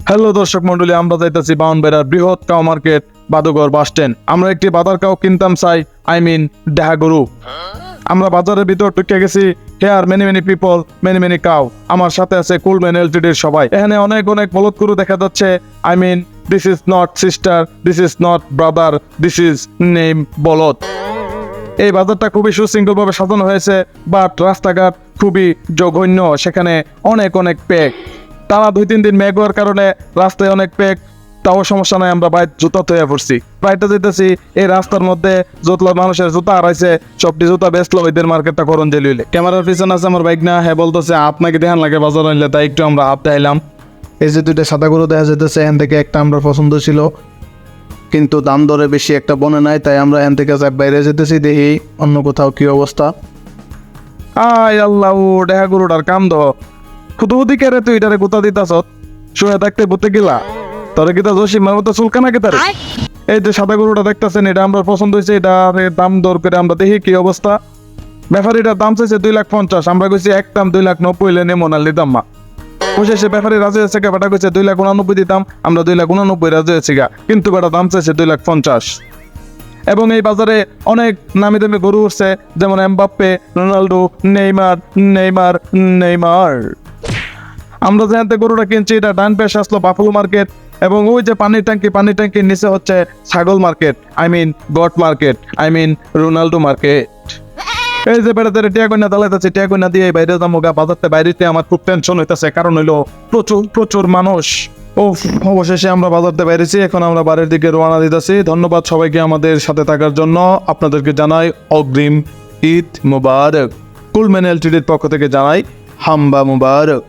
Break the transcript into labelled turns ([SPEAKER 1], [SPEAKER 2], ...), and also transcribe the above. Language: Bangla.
[SPEAKER 1] হ্যালো দর্শক মন্ডলী, আমরা যাইতেছি বাউনবেড়ার বৃহৎ কাউ মার্কেট বাদুগর বাস স্ট্যান্ড। আমরা একটি বাজার কাউ কিনতাম চাই, দেহা গরু। আমরা বাজারের ভিতর ঢুকে গেছি। Here many people, many cow. আমার সাথে আছে কুলম্যান এলটিডির সবাই। এখানে অনেক বলদ গরু দেখা যাচ্ছে। This is not sister, this is not brother, this is name বলদ। এই বাজারটা খুবই সুশৃঙ্খলভাবে সাজানো হয়েছে, বাট রাস্তাঘাট খুবই জঘন্য। সেখানে অনেক প্যাক। টানা 2-3 দিন মেঘ হওয়ার কারণে রাস্তায় অনেক প্যাক। তাও সমস্যা নাই, আমরা বাইরে জুতা তৈরি করছি। প্রায়টা যেতেছি এই রাস্তার মধ্যে যতলা মানুষের জুতা হারাইছে, সবটি জুতা বেচলো ওইদের মার্কেটটা করণ যে লইলে। ক্যামেরার পিছনে আছে আমার বাইক না, হ্যাঁ বলতেছে আপনাকে দেখান লাগে বাজার আনলে, তাই একটু আমরা হাত দেখাইলাম। এই যে 2টা সাদা গরু দেখা যেতেছে, এখান থেকে একটা আমরা পছন্দ ছিল, কিন্তু দাম দরে বেশি একটা বনে নাই, তাই আমরা এখান থেকে বাইরে যেতেছি। দেখি অন্য কোথাও কি অবস্থা। আয় আল্লাহ, ও দেখা গরুটার কাম দো খুদুদি কেরে, তুই এটারে গুতা দিতাছ শুয়ে থাকতে বুতে গেলা, তোরে কিতা জসিমার মতো চুলকানা কে তারে। এই যে সাদা গরুটা দেখতেছেন, এটা আমরা পছন্দ হয়েছে, এটা দাম দর করে আমরা দেখি কি অবস্থা। ব্যাপারীটার দাম চাইছে 2,50,000, আমরা কইছি একদম 2,90,000 হইলে নেমো না নিতাম মা। সে ব্যাপারী রাজি হয়েছে, বেটা কইছে 2,89,000 দিতাম, আমরা 2,89,000 রাজি হয়েছি গা, কিন্তু বেটা দাম চাইছে 2,50,000। এবং এই বাজারে অনেক নামি দামি গরু উঠছে, যেমন এমবাপ্পে, রোনাল্ডো, নেইমার। আমরা যেখান থেকে গরুটা কিনছি, এটা ডান পাশে আসলো বাফলো মার্কেট, এবং ওই যে পানির ট্যাঙ্কির নিচে হচ্ছে ছাগল market, goat market, Ronaldo market. এই যে বেড়াতে টিয়া কন্যা দালাইতেছে, টিয়া কন্যা দিয়ে বাইরে যাবো গা। বাজারতে বাইরেতে আমার খুব টেনশন হইতেছে, কারণ হইলো প্রচুর মানুষ। অবশেষে আমরা বাজারতে বাইরেছি, এখন আমরা বাড়ির দিকে রওনা দিতেছি। ধন্যবাদ সবাইকে আমাদের সাথে থাকার জন্য। আপনাদেরকে জানাই অগ্রিম ঈদ মুবারক। কুলম্যান এলটিডির পক্ষ থেকে জানাই হাম্বা মুবারক।